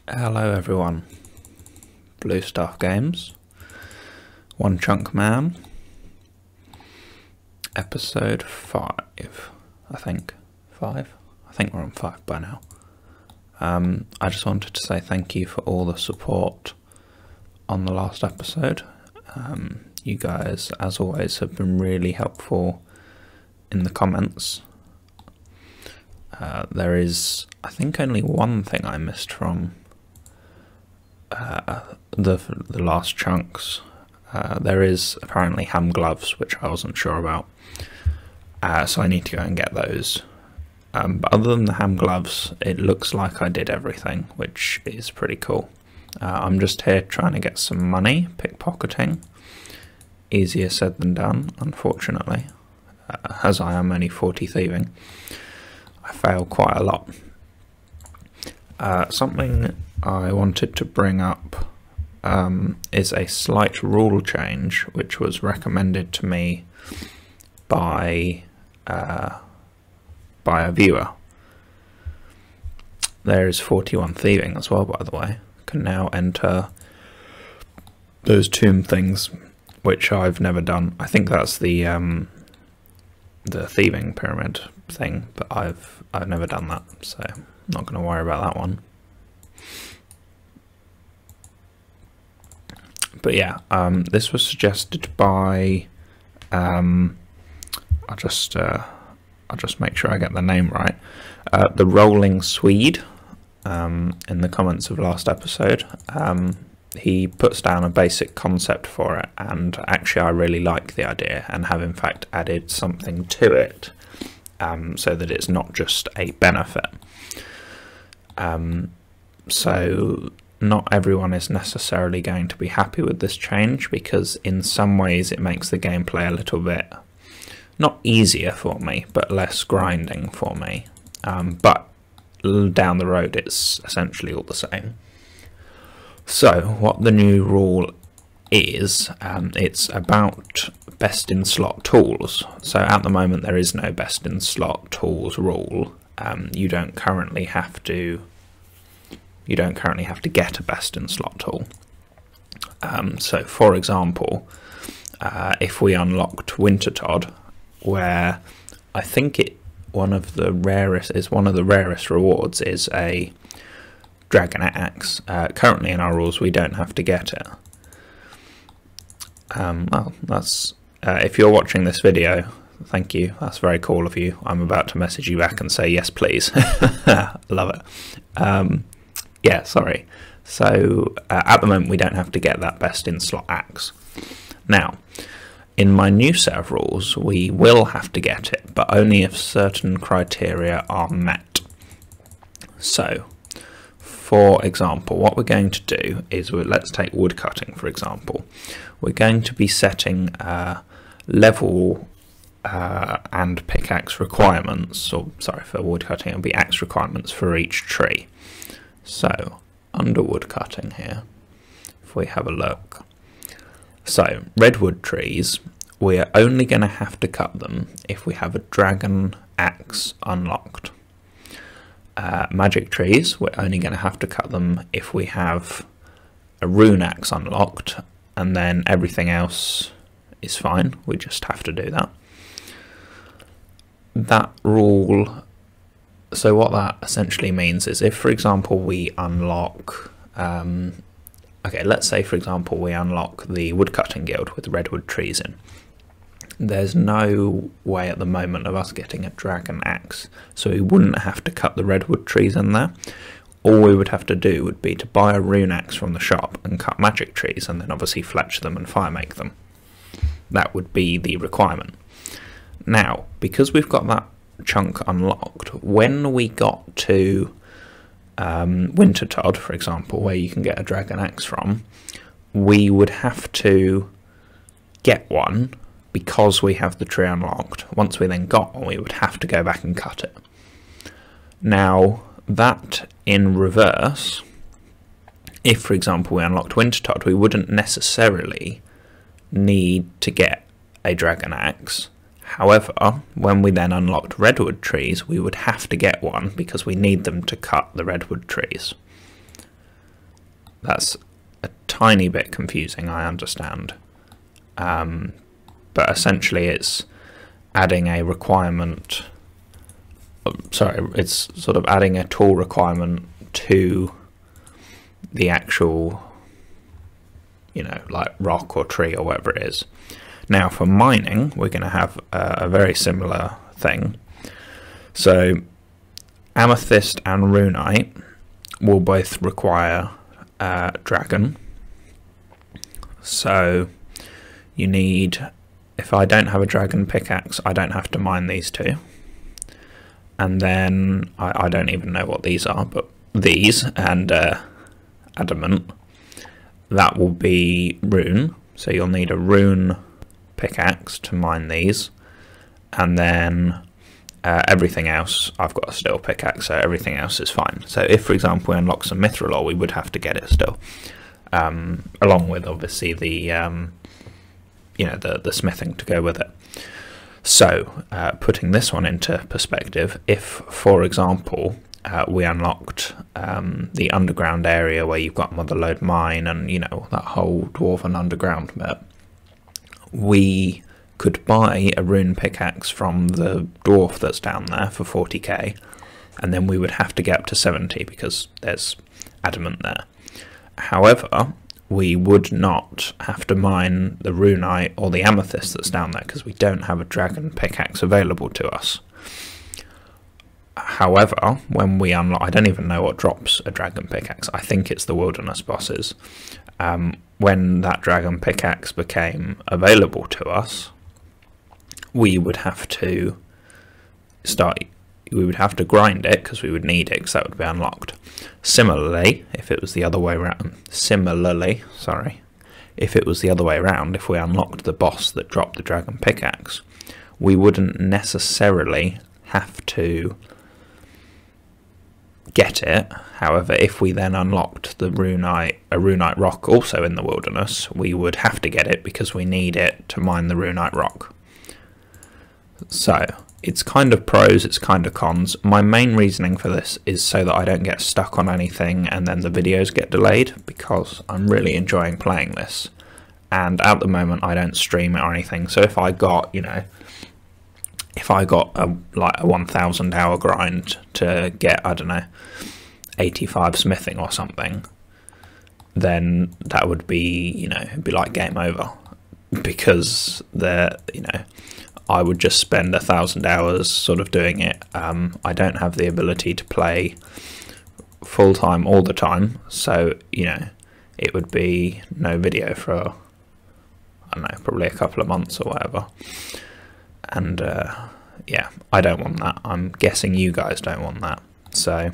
Hello everyone, BlueStaffGames, One Chunk Man, episode 5, I think. 5? I think we're on 5 by now. I just wanted to say thank you for all the support on the last episode. You guys, as always, have been really helpful in the comments. There is, I think, only one thing I missed from the last chunks. There is apparently ham gloves, which I wasn't sure about, so I need to go and get those. But other than the ham gloves, it looks like I did everything, which is pretty cool. I'm just here trying to get some money, pickpocketing. Easier said than done, unfortunately, as I am only 40 thieving. I fail quite a lot. Something I wanted to bring up is a slight rule change which was recommended to me by a viewer. There is 41 thieving as well, by the way. Can now enter those tomb things, which I've never done. I think that's the thieving pyramid thing, but I've never done that, so I'm not going to worry about that one. But yeah, this was suggested by I'll just make sure I get the name right. The Rolling Swede, in the comments of last episode. He puts down a basic concept for it, and actually I really like the idea and have in fact added something to it, so that it's not just a benefit. So not everyone is necessarily going to be happy with this change, because in some ways it makes the gameplay a little bit, not easier for me, but less grinding for me. But down the road it's essentially all the same. So what the new rule is, it's about best in slot tools. So at the moment there is no best in slot tools rule. You don't currently have to get a best in slot tool. So for example, if we unlocked Wintertodt, where I think one of the rarest rewards is a dragon axe. Currently in our rules we don't have to get it. Well, that's if you're watching this video, thank you, that's very cool of you. I'm about to message you back and say yes please. Love it. Yeah, sorry. So at the moment we don't have to get that best in slot axe. Now in my new set of rules we will have to get it, but only if certain criteria are met. So for example, what we're going to do is, let's take woodcutting for example. We're going to be setting level and pickaxe requirements, or sorry, for woodcutting it'll be axe requirements for each tree. So under woodcutting here, if we have a look, so redwood trees, we are only going to have to cut them if we have a dragon axe unlocked. Magic trees, we're only going to have to cut them if we have a rune axe unlocked, and then everything else is fine, we just have to do that. That rule, so what that essentially means is, if for example we unlock, okay, let's say for example we unlock the woodcutting guild with redwood trees in. There's no way at the moment of us getting a dragon axe, so we wouldn't have to cut the redwood trees in there. All we would have to do would be to buy a rune axe from the shop and cut magic trees, and then obviously fletch them and fire make them. That would be the requirement. Now, because we've got that chunk unlocked, when we got to Wintertodt, for example, where you can get a dragon axe from, we would have to get one because we have the tree unlocked. Once we then got one, we would have to go back and cut it. Now, that in reverse, if for example we unlocked Wintertodt, we wouldn't necessarily need to get a dragon axe. However, when we then unlocked redwood trees, we would have to get one because we need them to cut the redwood trees. that's a tiny bit confusing, I understand. But essentially it's adding a requirement, sorry, it's sort of adding a tool requirement to the actual, you know, like rock or tree or whatever it is. Now for mining, we're going to have a very similar thing. So amethyst and runite will both require dragon. So you need, if I don't have a dragon pickaxe, I don't have to mine these two. And then I don't even know what these are, but these and adamant, that will be rune. So you'll need a rune pickaxe to mine these, and then everything else, I've got a steel pickaxe, so everything else is fine. So if, for example, we unlock some mithril ore, we would have to get it still, along with obviously the you know, the smithing to go with it. So putting this one into perspective, if, for example, we unlocked the underground area where you've got Motherlode Mine and, you know, that whole dwarven underground bit, we could buy a rune pickaxe from the dwarf that's down there for 40k, and then we would have to get up to 70 because there's adamant there. However, we would not have to mine the runite or the amethyst that's down there because we don't have a dragon pickaxe available to us. However, when we unlock, I don't even know what drops a dragon pickaxe. I think it's the wilderness bosses. When that dragon pickaxe became available to us, we would have to grind it because we would need it because that would be unlocked. Similarly, if it was the other way around, if we unlocked the boss that dropped the dragon pickaxe, we wouldn't necessarily have to get it. However, if we then unlocked the a runite rock also in the wilderness, we would have to get it because we need it to mine the runite rock. So it's kind of pros, it's kind of cons. My main reasoning for this is so that I don't get stuck on anything and then the videos get delayed, because I'm really enjoying playing this. And at the moment I don't stream it or anything, so if I got, you know, if I got a 1,000 hour grind to get, I don't know, 85 smithing or something, then that would be, you know, it'd be like game over, because you know, I would just spend 1,000 hours sort of doing it. I don't have the ability to play full time all the time, so, you know, it would be no video for, I don't know, probably a couple of months or whatever. And yeah, I don't want that. I'm guessing you guys don't want that. So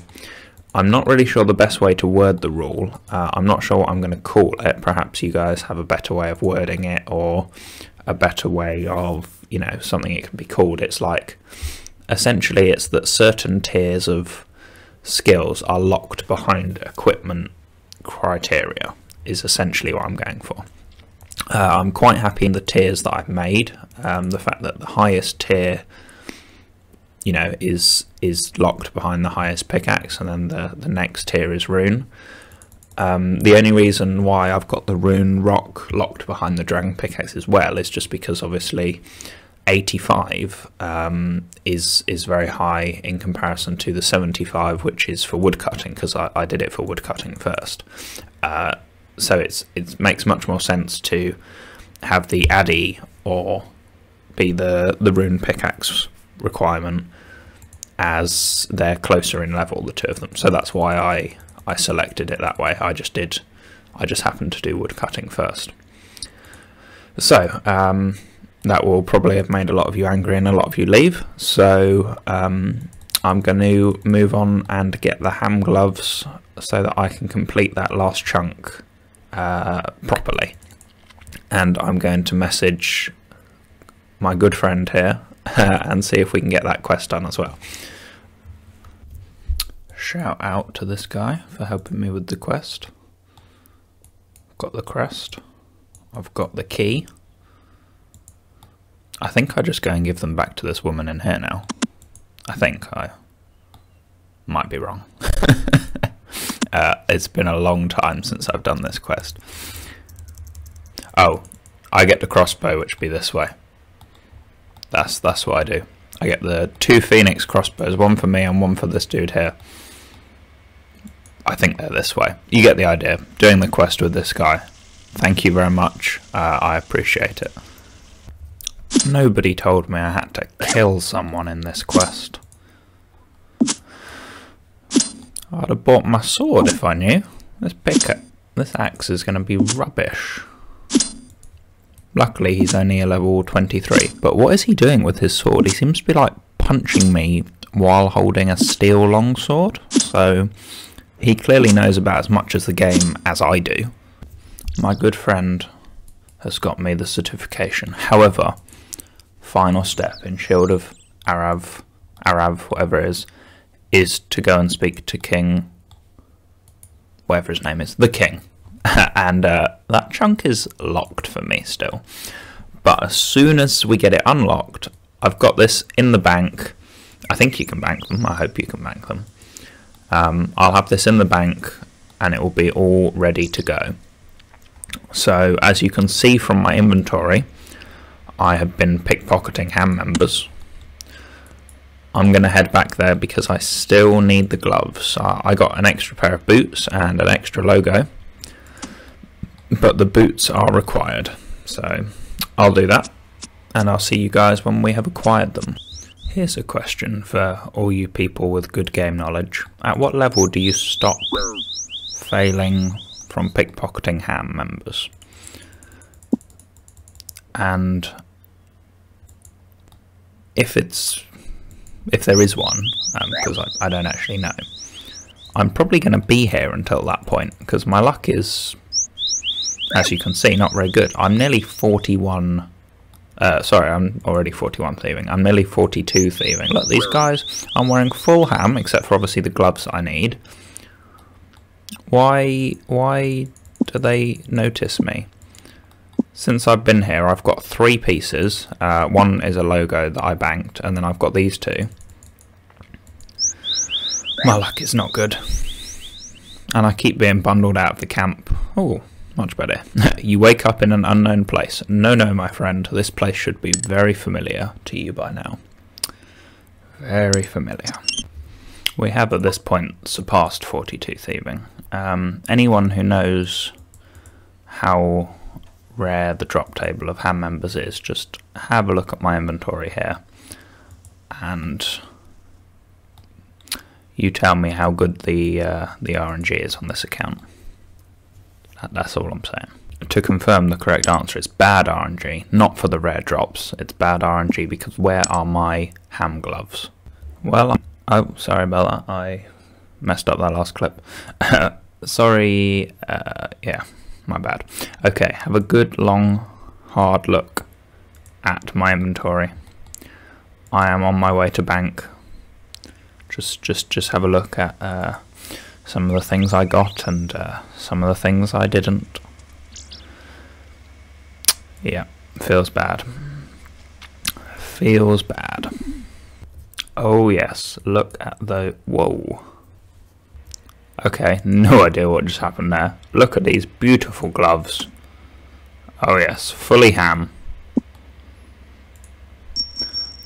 I'm not really sure the best way to word the rule. I'm not sure what I'm going to call it. Perhaps you guys have a better way of wording it, or a better way of, you know, something it can be called. It's like, essentially it's that certain tiers of skills are locked behind equipment criteria, is essentially what I'm going for. I'm quite happy in the tiers that I've made. The fact that the highest tier, you know, is locked behind the highest pickaxe, and then the next tier is rune. The only reason why I've got the rune rock locked behind the dragon pickaxe as well is just because obviously 85 is very high in comparison to the 75, which is for woodcutting, because I did it for woodcutting first. So it makes much more sense to have the addy or be the rune pickaxe requirement, as they're closer in level, the two of them. So that's why I selected it that way. I just happened to do woodcutting first. So that will probably have made a lot of you angry and a lot of you leave. So I'm going to move on and get the ham gloves so that I can complete that last chunk properly. And I'm going to message my good friend here and see if we can get that quest done as well. Shout out to this guy for helping me with the quest. I've got the crest, I've got the key. I think I just go and give them back to this woman in here now. I think I might be wrong. It's been a long time since I've done this quest. Oh, I get the crossbow, which be this way. That's what I do. I get the 2 phoenix crossbows, one for me and one for this dude here. I think they're this way. You get the idea. Doing the quest with this guy. Thank you very much. I appreciate it. Nobody told me I had to kill someone in this quest. I'd have bought my sword if I knew. This axe is going to be rubbish. Luckily he's only a level 23. But what is he doing with his sword? He seems to be like punching me while holding a steel longsword. So he clearly knows about as much of the game as I do. My good friend has got me the certification. However, final step in Shield of Arav, whatever it is to go and speak to King, whatever his name is, the King. And that chunk is locked for me still. But as soon as we get it unlocked, I've got this in the bank. I think you can bank them. I hope you can bank them. I'll have this in the bank and it will be all ready to go. So as you can see from my inventory, I have been pickpocketing ham members. I'm going to head back there because I still need the gloves. I got an extra pair of boots and an extra logo, but the boots are required. So I'll do that and I'll see you guys when we have acquired them. Here's a question for all you people with good game knowledge. At what level do you stop failing from pickpocketing ham members? And if there is one, because I don't actually know, I'm probably going to be here until that point, because my luck is, as you can see, not very good. I'm nearly 41, sorry, I'm already 41 thieving. I'm nearly 42 thieving. Look, these guys, I'm wearing full ham, except for obviously the gloves I need. Why do they notice me? Since I've been here, I've got 3 pieces. One is a logo that I banked, and then I've got these 2. My luck is not good. And I keep being bundled out of the camp. Oh, much better. You wake up in an unknown place. No, my friend. This place should be very familiar to you by now. Very familiar. We have at this point surpassed 42 thieving. Anyone who knows how rare the drop table of ham members is, just have a look at my inventory here and you tell me how good the RNG is on this account. That's all I'm saying. To confirm, the correct answer is bad RNG, not for the rare drops. It's bad RNG because where are my ham gloves? Well, oh, sorry about that. I messed up that last clip. Sorry, yeah, my bad. Okay, have a good, long, hard look at my inventory. I am on my way to bank. Just have a look at some of the things I got and some of the things I didn't. Yeah, feels bad. Feels bad. Oh yes, look at the... Whoa. Okay, no idea what just happened there. Look at these beautiful gloves. Oh yes, fully ham.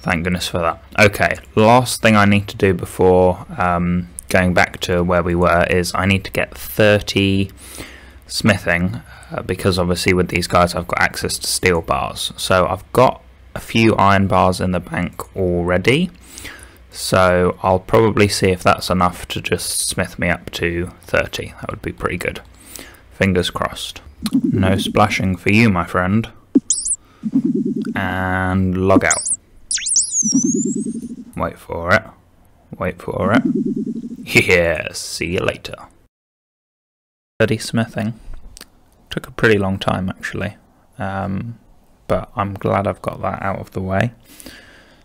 Thank goodness for that. Okay, last thing I need to do before going back to where we were is I need to get 30 smithing because obviously with these guys I've got access to steel bars. So I've got a few iron bars in the bank already. So I'll probably see if that's enough to just smith me up to 30. That would be pretty good. Fingers crossed. No splashing for you, my friend. And log out. Wait for it. Wait for it. Yes, see you later. 30 smithing. Took a pretty long time actually. But I'm glad I've got that out of the way.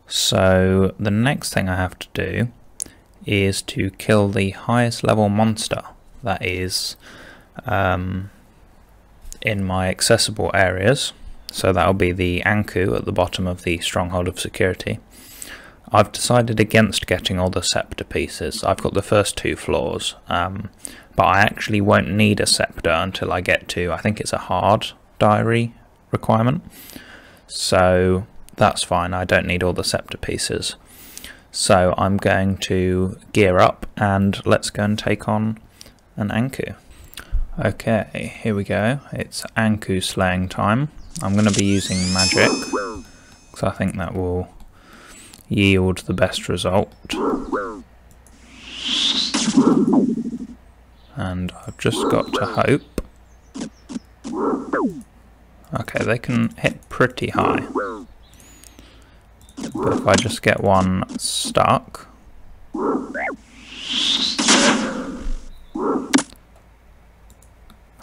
So the next thing I have to do is to kill the highest level monster that is in my accessible areas. So that'll be the Anku at the bottom of the Stronghold of Security. I've decided against getting all the scepter pieces. I've got the first 2 floors, but but I actually won't need a scepter until I get to, I think it's a hard diary requirement, so that's fine. I don't need all the scepter pieces. So I'm going to gear up and let's go and take on an Anku. Okay, here we go. It's Anku slaying time. I'm going to be using magic because I think that will yield the best result. And I've just got to hope. Okay, they can hit pretty high. But if I just get one stuck.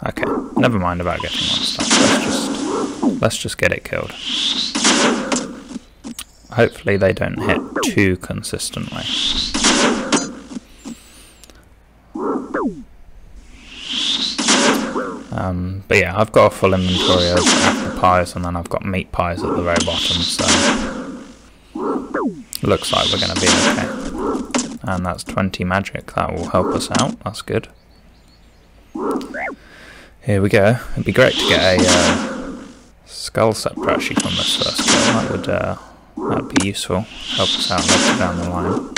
Okay, never mind about getting one stuck. Let's just get it killed. Hopefully they don't hit too consistently. But yeah, I've got a full inventory of apple pies, and then I've got meat pies at the very bottom, so looks like we're going to be okay. And that's 20 magic, that will help us out, that's good. Here we go. It'd be great to get a skull scepter actually from this first kill. That'd be useful, help us out later down the line.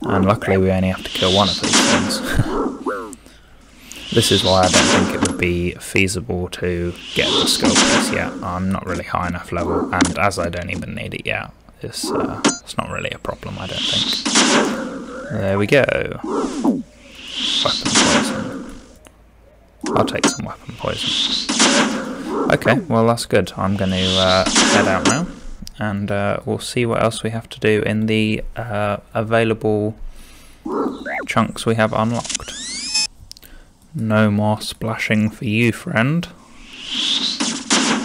And luckily we only have to kill one of these things. This is why I don't think it would be feasible to get the skull piece yet. I'm not really high enough level, and as I don't even need it yet, it's not really a problem, I don't think. There we go. Weapon poison. I'll take some weapon poison. Okay, well that's good. I'm going to head out now, and we'll see what else we have to do in the available chunks we have unlocked. No more splashing for you, friend.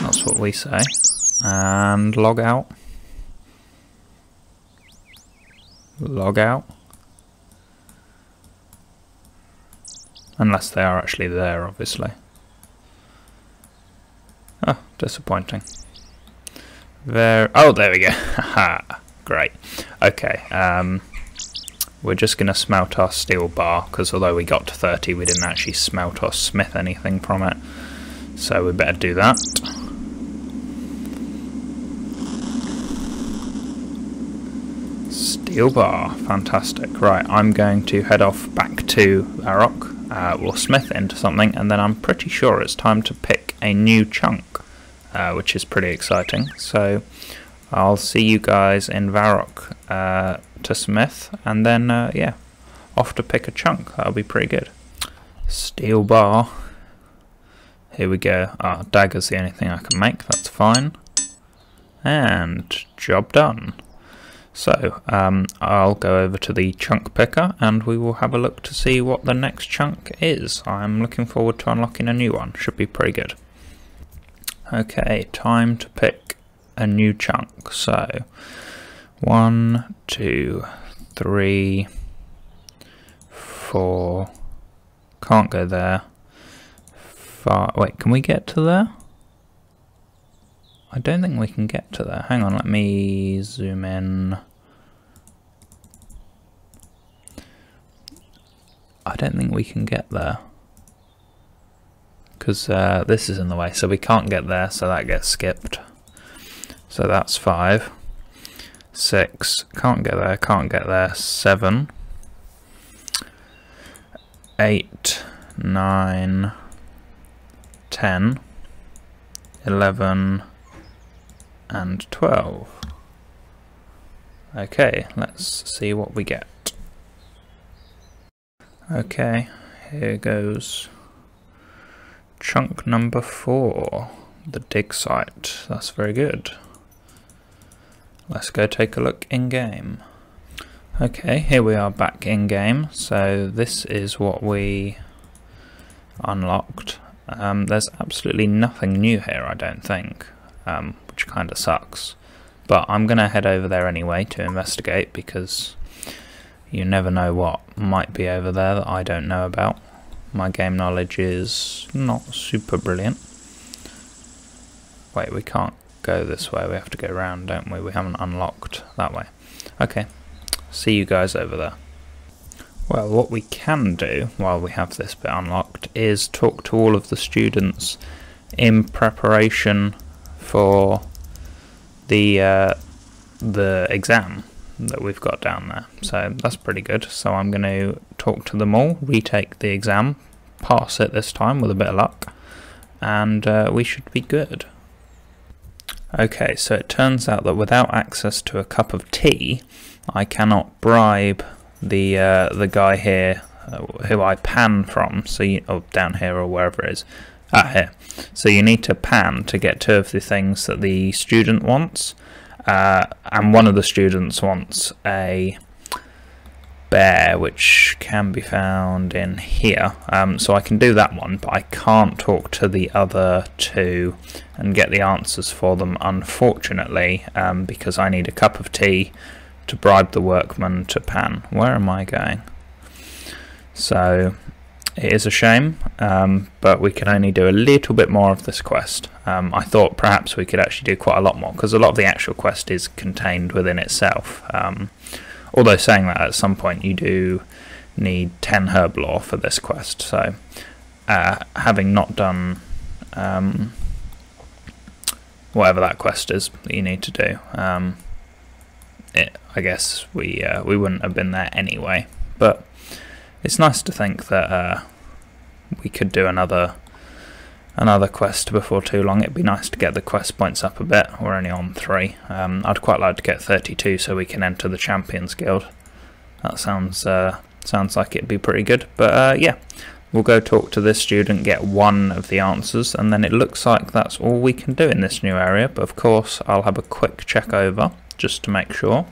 That's what we say. And log out. Log out. Unless they are actually there, obviously. Oh, disappointing. Oh, there we go. Haha, great. Okay, we're just going to smelt our steel bar, because although we got to 30, we didn't actually smelt or smith anything from it. So we better do that. Steel bar, fantastic. Right, I'm going to head off back to Varrock. We'll smith into something, and then I'm pretty sure it's time to pick a new chunk, which is pretty exciting. So I'll see you guys in Varrock to smith, and then yeah, off to pick a chunk. That'll be pretty good. Steel bar. Here we go. Dagger's the only thing I can make, that's fine. And job done. So I'll go over to the chunk picker and we will have a look to see what the next chunk is. I'm looking forward to unlocking a new one. Should be pretty good. Okay, time to pick a new chunk. So 1, 2, 3, 4. Can't go there. 5. Wait, can we get to there? I don't think we can get to there. Hang on, let me zoom in. I don't think we can get there. Because this is in the way, so we can't get there, so that gets skipped. So that's 5. 6. Can't get there, can't get there. 7. 8. 9. 10. 11. And 12. Okay, let's see what we get. Okay, here goes chunk number 4, the dig site. That's very good. Let's go take a look in game. Okay, here we are back in game. So this is what we unlocked. There's absolutely nothing new here, I don't think. Which kind of sucks, but I'm gonna head over there anyway to investigate, because you never know what might be over there that I don't know about. My game knowledge is not super brilliant. Wait, we can't go this way, we have to go around, don't we? We haven't unlocked that way. Okay, see you guys over there. Well, what we can do while we have this bit unlocked is talk to all of the students in preparation for the exam that we've got down there. So that's pretty good. So I'm going to talk to them all, retake the exam, pass it this time with a bit of luck, and we should be good. Okay, so it turns out that without access to a cup of tea, I cannot bribe the guy here who I pan from, so or down here or wherever it is. Here. So you need to pan to get 2 of the things that the student wants, and one of the students wants a bear, which can be found in here. So I can do that one, but I can't talk to the other 2 and get the answers for them, unfortunately, because I need a cup of tea to bribe the workman to pan. Where am I going? So it is a shame, but we can only do a little bit more of this quest. I thought perhaps we could actually do quite a lot more, because a lot of the actual quest is contained within itself. Although saying that, at some point you do need 10 herb lore for this quest, so having not done whatever that quest is that you need to do, I guess we wouldn't have been there anyway. But it's nice to think that we could do another quest before too long. It'd be nice to get the quest points up a bit. We're only on 3. I'd quite like to get 32 so we can enter the Champions Guild. That sounds like it'd be pretty good. But yeah, we'll go talk to this student, get 1 of the answers, and then it looks like that's all we can do in this new area. But of course, I'll have a quick check over just to make sure.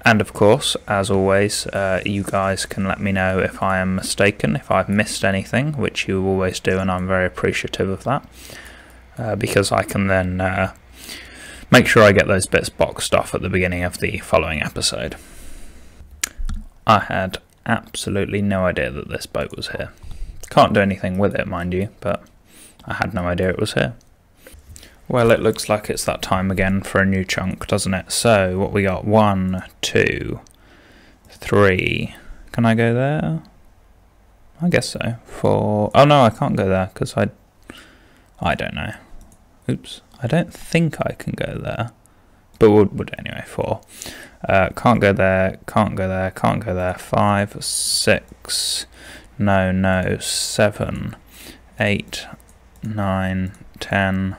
And of course, as always, you guys can let me know if I am mistaken, if I've missed anything, which you always do, and I'm very appreciative of that, because I can then make sure I get those bits boxed off at the beginning of the following episode. I had absolutely no idea that this boat was here. Can't do anything with it, mind you, but I had no idea it was here. Well, it looks like it's that time again for a new chunk, doesn't it? So, what we got? 1, 2, 3. Can I go there? I guess so. 4. Oh no, I can't go there because I don't know. Oops. I don't think I can go there. But would anyway. 4. Can't go there. Can't go there. Can't go there. 5, 6. No. 7, 8, 9, 10.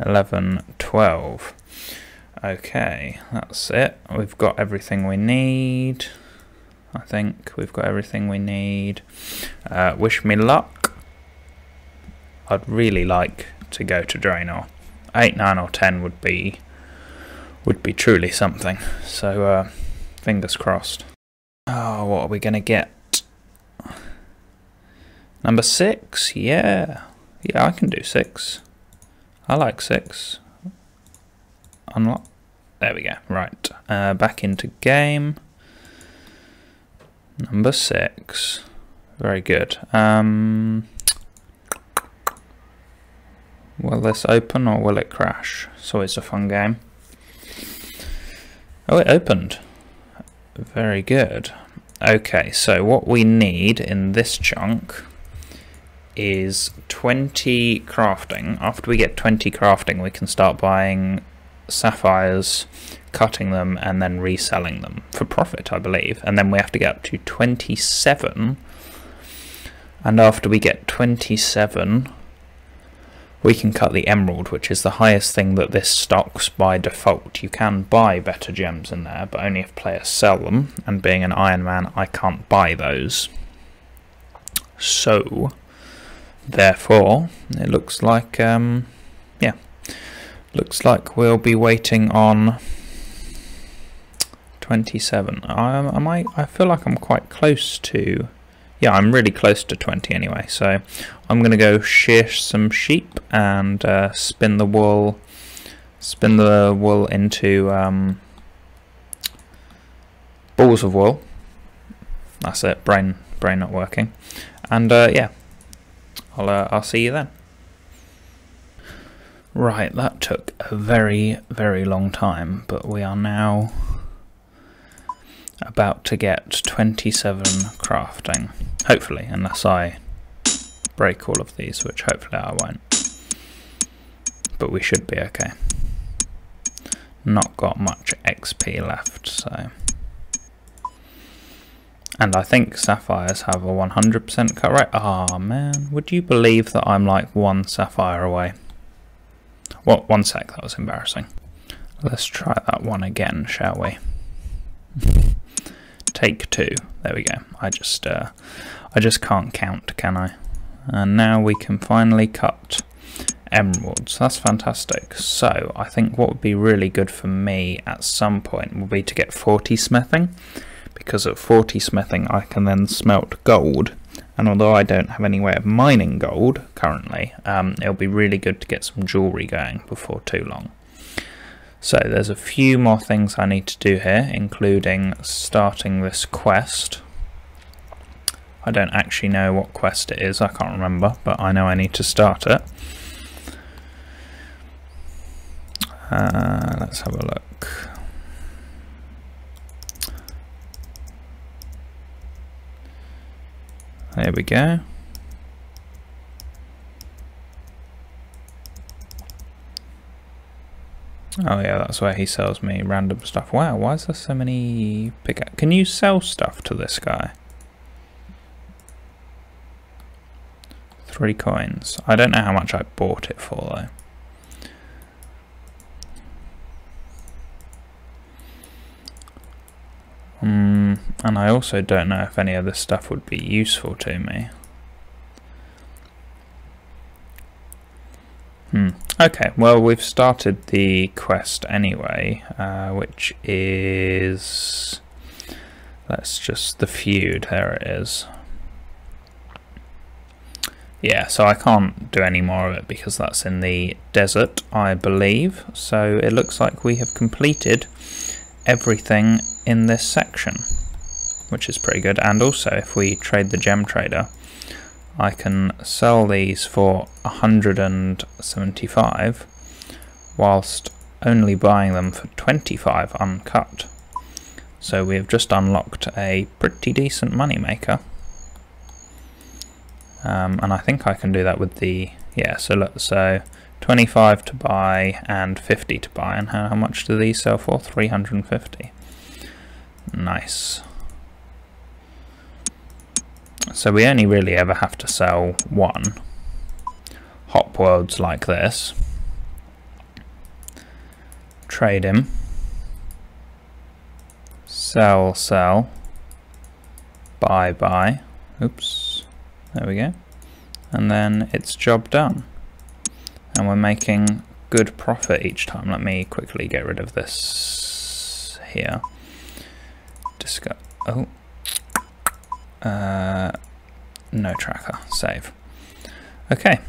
11, 12. Okay, that's it. We've got everything we need. I think we've got everything we need. Wish me luck. I'd really like to go to Draenor. 8, 9 or 10 would be truly something. So fingers crossed. Oh, what are we gonna get? Number 6, yeah. Yeah, I can do 6. I like 6. Unlock. There we go. Right. Back into game. Number 6. Very good. Will this open or will it crash? It's always a fun game. Oh, it opened. Very good. Okay, so what we need in this chunk is 20 crafting. After we get 20 crafting, we can start buying sapphires, cutting them, and then reselling them for profit, I believe. And then we have to get up to 27. And after we get 27, we can cut the emerald, which is the highest thing that this stocks by default. You can buy better gems in there, but only if players sell them. And being an Iron Man, I can't buy those. So therefore, it looks like, yeah, looks like we'll be waiting on 27. I feel like I'm quite close to, yeah, I'm really close to 20 anyway. So I'm gonna go shear some sheep and spin the wool into balls of wool. That's it. Brain not working. And yeah. I'll see you then. Right, that took a very, very long time, but we are now about to get 27 crafting. Hopefully, unless I break all of these, which hopefully I won't. But we should be okay. Not got much XP left, so... And I think sapphires have a 100% cut rate. Ah, man, would you believe that I'm like one sapphire away? Well, 1 sec, that was embarrassing. Let's try that one again, shall we? Take 2. There we go. I just can't count, can I? And now we can finally cut emeralds. That's fantastic. So I think what would be really good for me at some point will be to get 40 smithing, because at 40 smithing I can then smelt gold, and although I don't have any way of mining gold currently, it'll be really good to get some jewellery going before too long. So there's a few more things I need to do here, including starting this quest. I don't actually know what quest it is, I can't remember, but I know I need to start it. Let's have a look. There we go. Oh yeah, that's where he sells me random stuff. Wow, why is there so many pickaxe? Can you sell stuff to this guy? 3 coins. I don't know how much I bought it for though. And I also don't know if any of this stuff would be useful to me. Okay, well we've started the quest anyway, which is... Let's just... the feud, there it is. Yeah, so I can't do any more of it because that's in the desert, I believe. So it looks like we have completed everything in this section, which is pretty good. And also, if we trade the gem trader, I can sell these for 175 whilst only buying them for 25 uncut. So we have just unlocked a pretty decent money maker. And I think I can do that with the... yeah, so look, so 25 to buy and 50 to buy. And how much do these sell for? 350. Nice. So we only really ever have to sell one. Hop worlds like this. Trade him. Sell, sell. Buy, buy. Oops. There we go. And then it's job done. And we're making good profit each time. Let me quickly get rid of this here. Oh. No tracker. Save. Okay.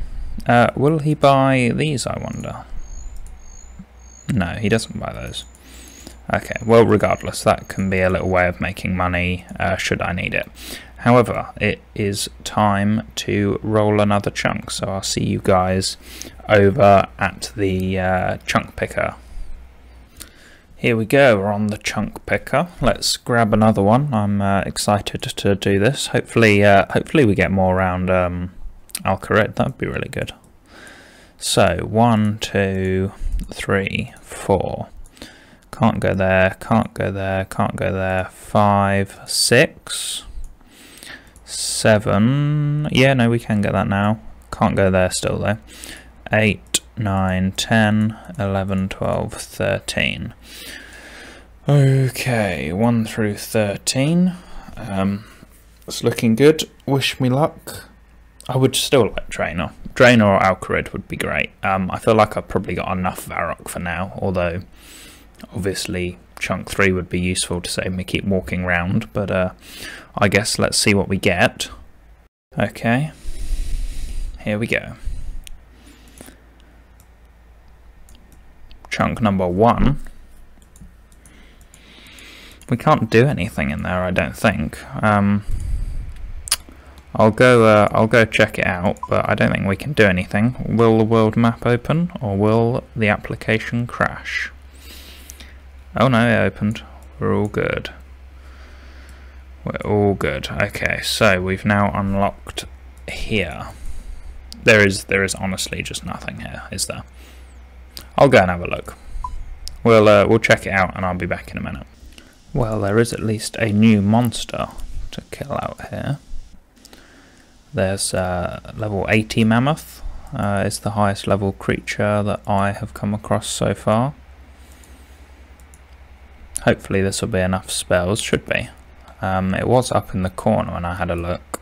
Will he buy these, I wonder? No, he doesn't buy those. Okay, well regardless, that can be a little way of making money should I need it. However, it is time to roll another chunk, so I'll see you guys over at the chunk picker. Here we go, we're on the chunk picker. Let's grab another one. I'm excited to do this. Hopefully we get more around Alcarid. That'd be really good. So 1, 2, 3, 4. Can't go there, can't go there, can't go there. 5, 6, 7. Yeah, no, we can get that now. Can't go there still though. 8, 9, 10, 11, 12, 13. Okay, 1 through 13. It's looking good. Wish me luck. I would still like Draenor. Draenor or Alcarid would be great. I feel like I've probably got enough Varrock for now, although obviously chunk 3 would be useful to save me keep walking round, but I guess let's see what we get. Okay, here we go. Chunk number 1. We can't do anything in there, I don't think. I'll go check it out, but I don't think we can do anything. Will the world map open, or will the application crash? Oh no, it opened. We're all good. We're all good. Okay, so we've now unlocked here. There is honestly just nothing here, is there? I'll go and have a look. We'll check it out and I'll be back in a minute. Well, there is at least a new monster to kill out here. There's level 80 mammoth. It's the highest level creature that I have come across so far. Hopefully this will be enough spells. Should be. It was up in the corner when I had a look.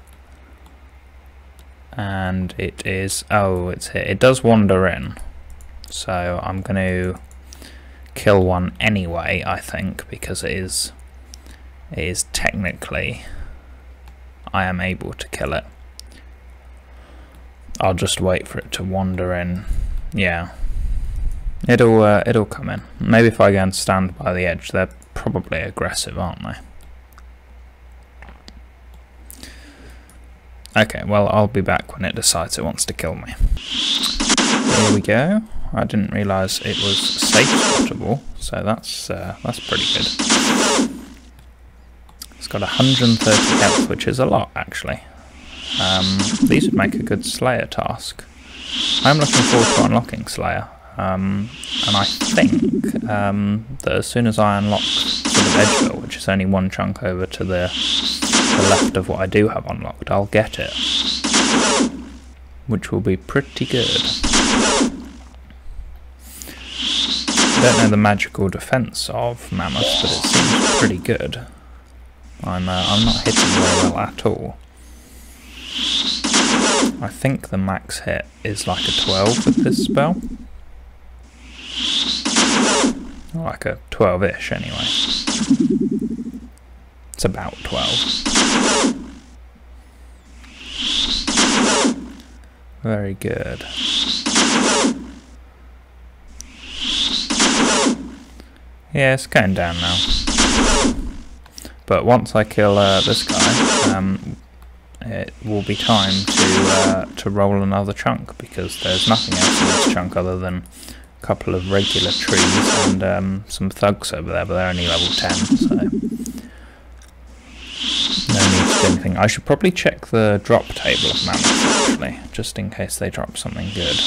And it is... oh, it's here. It does wander in. So I'm going to kill one anyway, I think, because it is technically... I am able to kill it. I'll just wait for it to wander in. Yeah. It'll come in. Maybe if I go and stand by the edge. They're probably aggressive, aren't they? Okay, well, I'll be back when it decides it wants to kill me. Here we go. I didn't realise it was safe spottable, so that's pretty good. It's got 130 health, which is a lot, actually. These would make a good Slayer task. I'm looking forward to unlocking Slayer. And I think that as soon as I unlock sort of Edgeville, which is only one chunk over to the left of what I do have unlocked, I'll get it, which will be pretty good. I don't know the magical defense of mammoths, but it seems pretty good. I'm not hitting very well at all. I think the max hit is like a 12 with this spell. Like a 12-ish anyway. It's about 12. Very good. Yeah, it's going down now. But once I kill this guy, it will be time to roll another chunk, because there's nothing else in this chunk other than a couple of regular trees and some thugs over there, but they're only level 10, so no need to do anything. I should probably check the drop table of mammoths, actually, just in case they drop something good.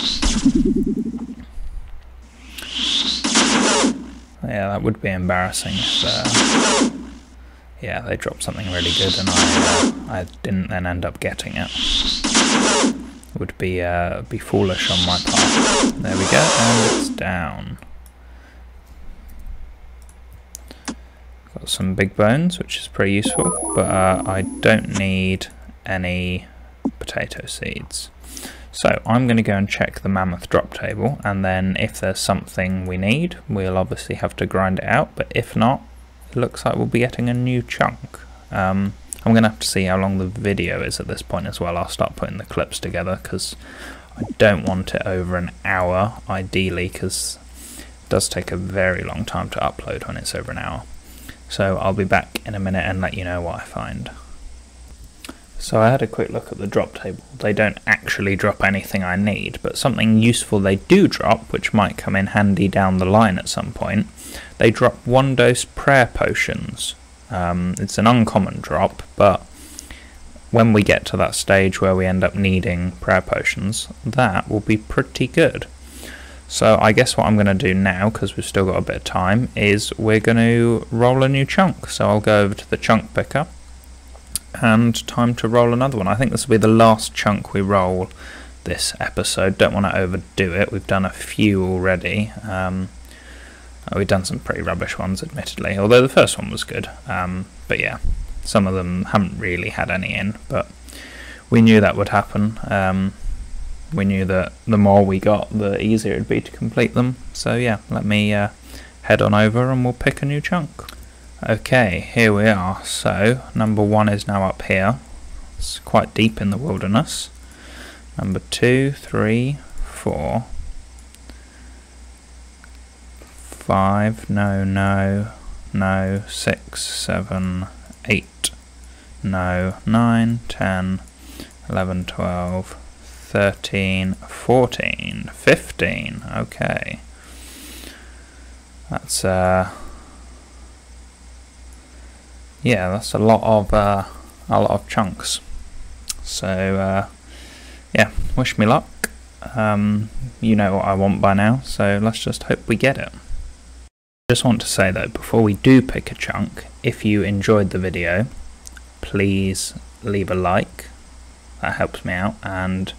Yeah, that would be embarrassing if yeah, they dropped something really good and I didn't then end up getting it. Would be foolish on my part. There we go, and it's down. Got some big bones, which is pretty useful, but I don't need any potato seeds. So I'm going to go and check the mammoth drop table, and then if there's something we need, we'll obviously have to grind it out, but if not, it looks like we'll be getting a new chunk. I'm going to have to see how long the video is at this point as well. I'll start putting the clips together, because I don't want it over an hour, ideally, because it does take a very long time to upload when it's over an hour. So I'll be back in a minute and let you know what I find. So I had a quick look at the drop table. They don't actually drop anything I need, but something useful they do drop, which might come in handy down the line at some point. They drop 1-dose prayer potions. It's an uncommon drop, but when we get to that stage where we end up needing prayer potions, that will be pretty good. So I guess what I'm going to do now, because we've still got a bit of time, is we're going to roll a new chunk. So I'll go over to the chunk picker, and time to roll another one. I think this will be the last chunk we roll this episode. Don't want to overdo it. We've done a few already. We've done some pretty rubbish ones, admittedly, although the first one was good. But yeah, some of them haven't really had any in, but we knew that would happen. We knew that the more we got, the easier it'd be to complete them. So yeah, let me head on over and we'll pick a new chunk. Okay, here we are. So number 1 is now up here. It's quite deep in the wilderness. Number 2, 3, 4, 5, no, 6, 7, 8, no, 9, 10, 11, 12, 13, 14, 15, okay. That's yeah, that's a lot of chunks. So yeah, wish me luck. You know what I want by now, so let's just hope we get it. Just want to say though, before we do pick a chunk, if you enjoyed the video, please leave a like, that helps me out, and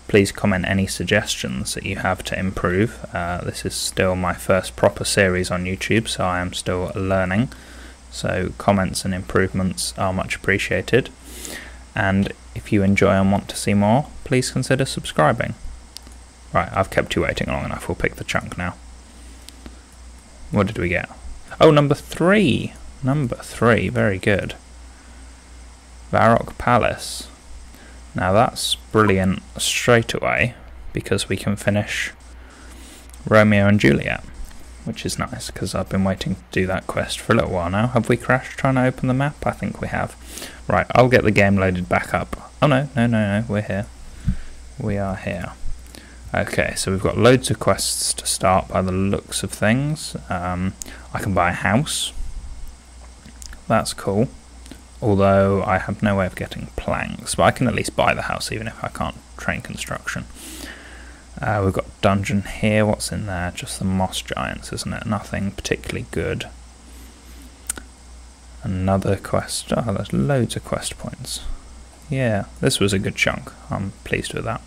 please comment any suggestions that you have to improve. This is still my first proper series on YouTube, so I am still learning, so comments and improvements are much appreciated. And if you enjoy and want to see more, please consider subscribing. Right, I've kept you waiting long enough, we'll pick the chunk now. What did we get? Oh, number 3! Number 3, very good. Varrock Palace. Now that's brilliant straight away, because we can finish Romeo and Juliet, which is nice, because I've been waiting to do that quest for a little while now. Have we crashed trying to open the map? I think we have. Right, I'll get the game loaded back up. Oh no, we're here. We are here. Okay, so we've got loads of quests to start by the looks of things. I can buy a house. That's cool. Although I have no way of getting planks, but I can at least buy the house even if I can't train construction. We've got dungeon here. What's in there? Just the moss giants, isn't it? Nothing particularly good. Another quest. Oh, there's loads of quest points. Yeah, this was a good chunk. I'm pleased with that.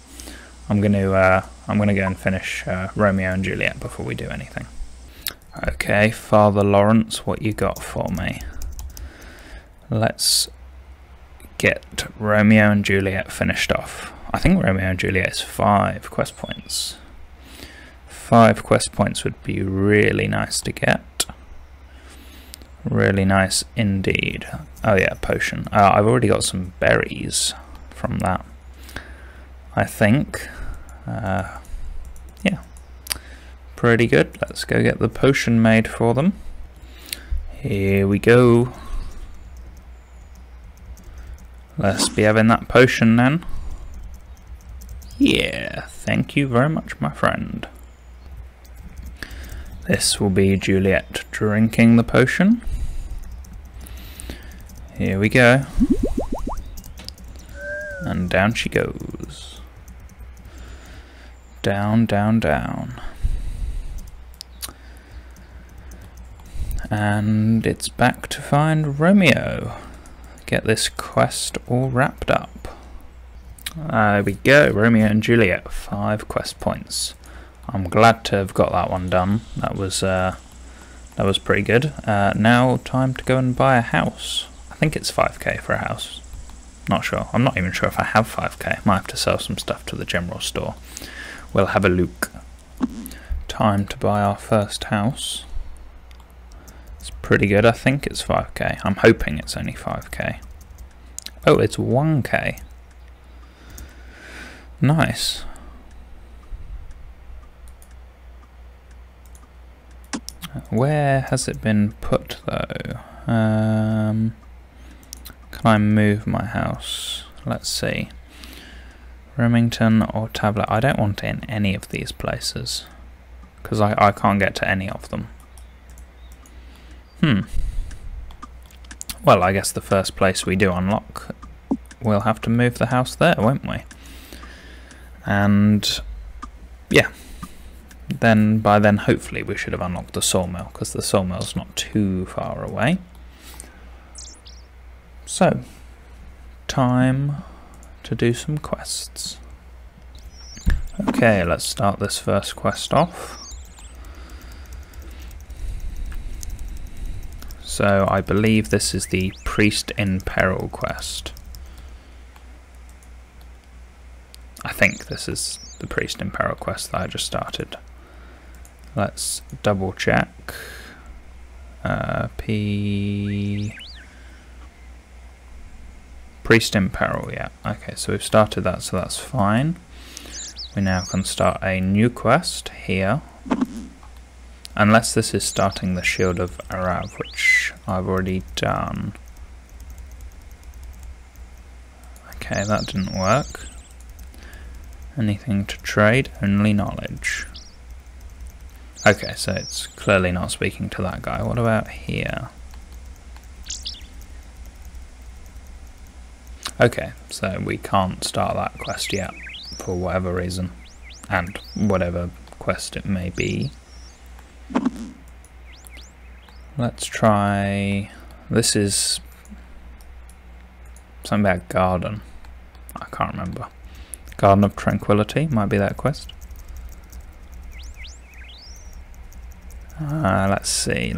I'm gonna go and finish Romeo and Juliet before we do anything. Okay, Father Lawrence, what you got for me? Let's get Romeo and Juliet finished off. I think Romeo and Juliet is 5 quest points. 5 quest points would be really nice to get. Really nice indeed. Oh yeah, potion. I've already got some berries from that, I think. Yeah, pretty good. Let's go get the potion made for them. Here we go. Let's be having that potion then. Yeah, thank you very much, my friend. This will be Juliet drinking the potion. Here we go. And down she goes. Down, down, down. And it's back to find Romeo. Get this quest all wrapped up. There we go, Romeo and Juliet, 5 quest points. I'm glad to have got that one done. That was pretty good. Now time to go and buy a house. I think it's 5k for a house. Not sure. I'm not even sure if I have 5k. Might have to sell some stuff to the general store. We'll have a look. Time to buy our first house. It's pretty good. I think it's 5k. I'm hoping it's only 5k. Oh, it's 1k. Nice. Where has it been put though? Can I move my house? Let's see. Remington or Tablet. I don't want it in any of these places because I can't get to any of them. Well, I guess the first place we do unlock, we'll have to move the house there, won't we? And yeah, then by then hopefully we should have unlocked the sawmill, because the sawmill's not too far away. So, time to do some quests. Okay, let's start this first quest off. So I believe this is the Priest in Peril quest. I think this is the Priest in Peril quest that I just started. Let's double check. Priest in Peril, yeah. Okay, so we've started that, so that's fine. We now can start a new quest here. Unless this is starting the Shield of Arav, which I've already done. Okay, that didn't work. Anything to trade? Only knowledge. Okay, so it's clearly not speaking to that guy. What about here? Okay, so we can't start that quest yet, for whatever reason, and whatever quest it may be. Let's try... This is something about garden. I can't remember. Garden of Tranquility might be that quest. Let's see.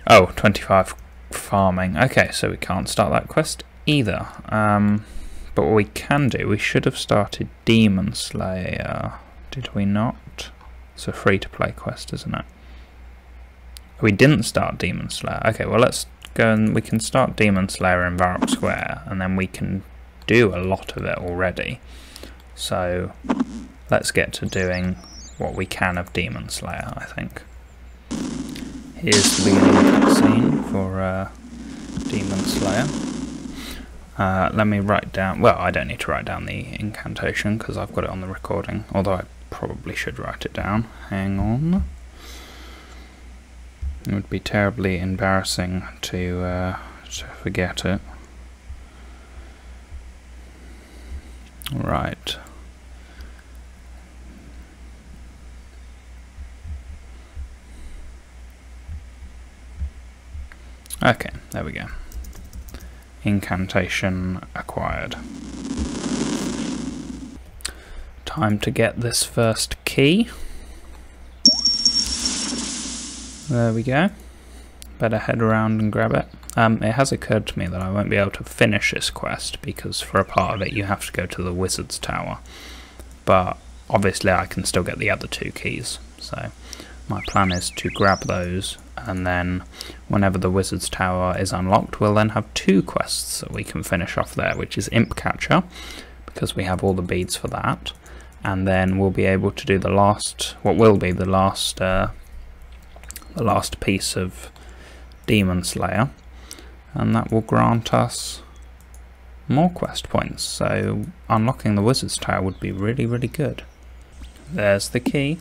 Oh, 25 farming. Okay, so we can't start that quest either. But what we can do, we should have started Demon Slayer. Did we not? It's a free-to-play quest, isn't it? We didn't start Demon Slayer. Okay, well let's go and we can start Demon Slayer in Varrock Square, and then we can do a lot of it already. So let's get to doing what we can of Demon Slayer, I think. Here's the beginning cutscene for Demon Slayer. Let me write down... Well, I don't need to write down the incantation because I've got it on the recording, although I probably should write it down. Hang on. It would be terribly embarrassing to forget it. Right. Okay, there we go. Incantation acquired. Time to get this first key. There we go. Better head around and grab it. It has occurred to me that I won't be able to finish this quest because for a part of it you have to go to the Wizard's Tower. But obviously I can still get the other two keys. So my plan is to grab those, and then whenever the Wizard's Tower is unlocked we'll then have two quests that we can finish off there, which is Imp Catcher, because we have all the beads for that, and then we'll be able to do the last, what will be the last piece of Demon Slayer, and that will grant us more quest points, so unlocking the Wizard's Tower would be really, really good. There's the key.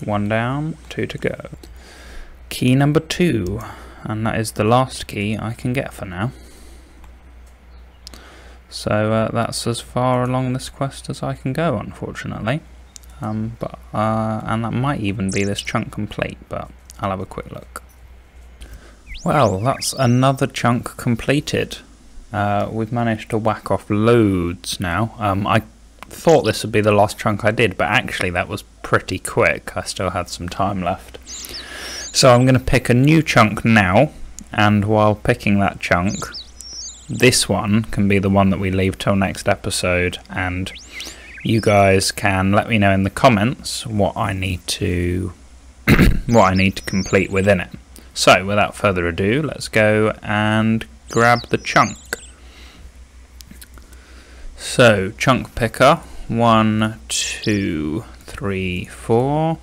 One down, two to go. Key number 2, and that is the last key I can get for now. So that's as far along this quest as I can go, unfortunately. And that might even be this chunk complete, but I'll have a quick look. Well, that's another chunk completed. We've managed to whack off loads now. I thought this would be the last chunk I did, but actually that was pretty quick. I still had some time left. So I'm going to pick a new chunk now, and while picking that chunk, this one can be the one that we leave till next episode, and you guys can let me know in the comments what I need to complete within it. So without further ado, let's go and grab the chunk. So chunk picker, 1, 2, 3, 4.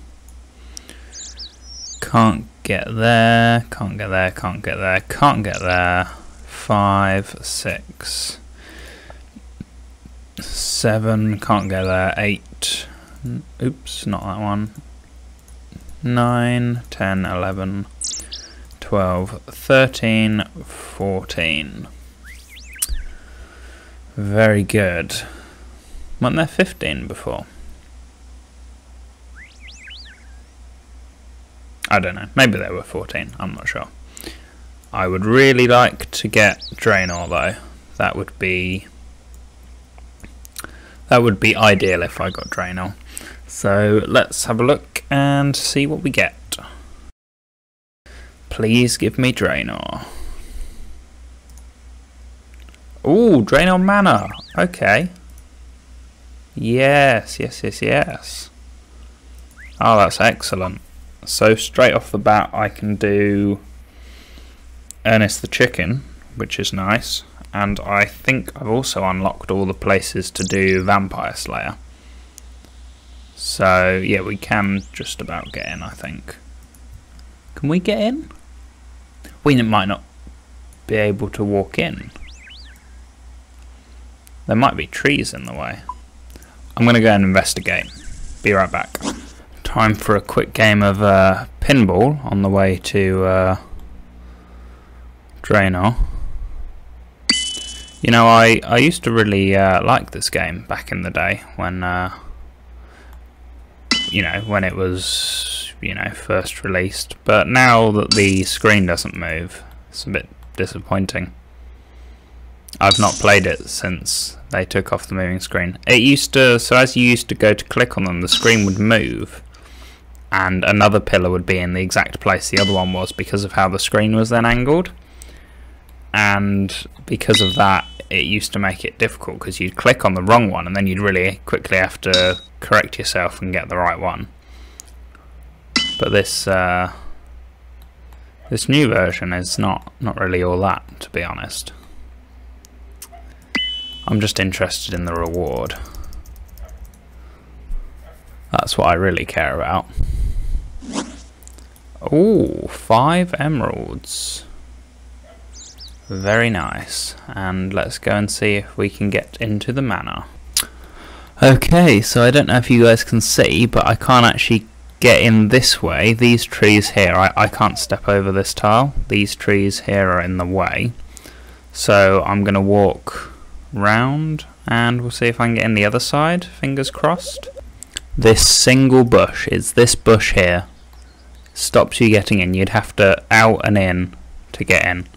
Can't get there, can't get there, can't get there, can't get there. 5, 6, 7, can't get there. 8, oops, not that one. 9, 10, 11, 12, 13, 14. Very good. Weren't there 15 before? I don't know. Maybe there were 14. I'm not sure. I would really like to get Draenor though. That would be ideal if I got Draenor. So let's have a look and see what we get. Please give me Draenor. Ooh, Draenor Manor. Okay. Yes, yes, yes, yes. Oh, that's excellent. So straight off the bat I can do Ernest the Chicken, which is nice, and I think I've also unlocked all the places to do Vampire Slayer. So yeah, we can just about get in, I think. Can we get in? We might not be able to walk in. There might be trees in the way. I'm going to go and investigate. Be right back. Time for a quick game of pinball on the way to Draenor. You know, I used to really like this game back in the day when, you know, when it was, you know, first released. But now that the screen doesn't move, it's a bit disappointing. I've not played it since they took off the moving screen. It used to, so as you used to go to click on them, the screen would move, and another pillar would be in the exact place the other one was because of how the screen was then angled. And because of that, it used to make it difficult because you'd click on the wrong one and then you'd really quickly have to correct yourself and get the right one. But this this new version is not really all that, to be honest. I'm just interested in the reward. That's what I really care about. Ooh, 5 emeralds. Very nice. And let's go and see if we can get into the manor. Okay, so I don't know if you guys can see, but I can't actually get in this way. These trees here, I can't step over this tile. These trees here are in the way. So I'm going to walk round and we'll see if I can get in the other side. Fingers crossed. This single bush is this bush here. Stops you getting in. You'd have to out and in to get in.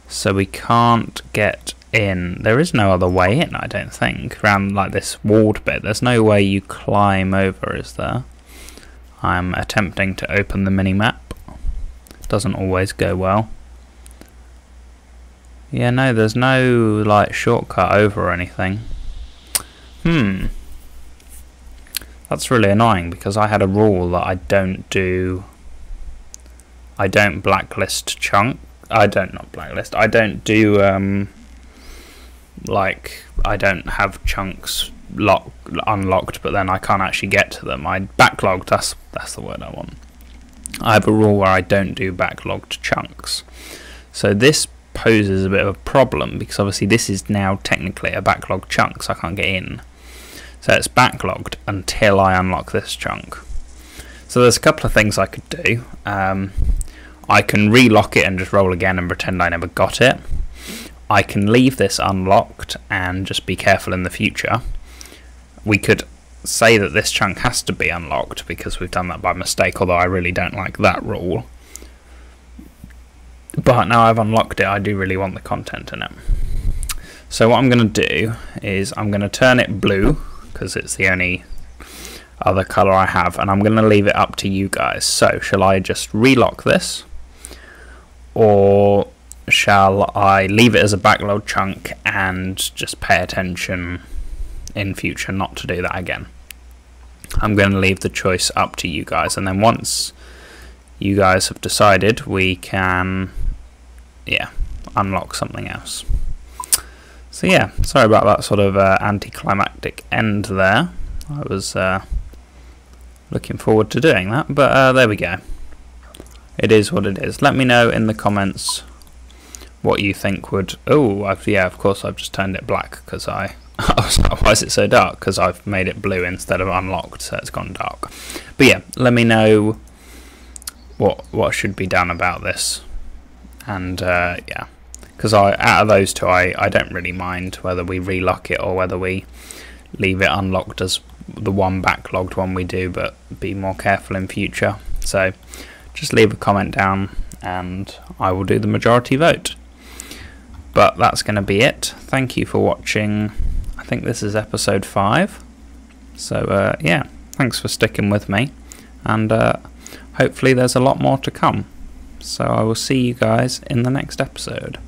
So we can't get in. There is no other way in, I don't think. Around like this walled bit. There's no way you climb over, is there? I'm attempting to open the mini-map. Doesn't always go well. Yeah, no, there's no like shortcut over or anything. That's really annoying because I had a rule that I don't blacklist chunk. I don't do like I don't have chunks unlocked, but then I can't actually get to them. I backlogged. That's the word I want. I have a rule where I don't do backlogged chunks. So this poses a bit of a problem because obviously this is now technically a backlogged chunk, so I can't get in. So it's backlogged until I unlock this chunk. So there's a couple of things I could do. I can relock it and just roll again and pretend I never got it. I can leave this unlocked and just be careful in the future. We could say that this chunk has to be unlocked because we've done that by mistake, although I really don't like that rule. But now I've unlocked it, I do really want the content in it. So what I'm going to do is I'm going to turn it blue because it's the only other colour I have, and I'm going to leave it up to you guys. So shall I just relock this, or shall I leave it as a backlog chunk and just pay attention in future not to do that again? I'm going to leave the choice up to you guys, and then once you guys have decided, we can unlock something else. So yeah, sorry about that sort of anticlimactic end there. I was looking forward to doing that, but there we go. It is what it is. Let me know in the comments what you think would... Oh, yeah, of course I've just turned it black because I was like, why is it so dark? Because I've made it blue instead of unlocked, so it's gone dark. But yeah, let me know what should be done about this. And yeah, because out of those two, I don't really mind whether we relock it or whether we leave it unlocked as the one backlogged one we do, but be more careful in future. So just leave a comment down and I will do the majority vote. But that's going to be it. Thank you for watching. I think this is episode 5. So yeah, thanks for sticking with me, and hopefully there's a lot more to come. So I will see you guys in the next episode.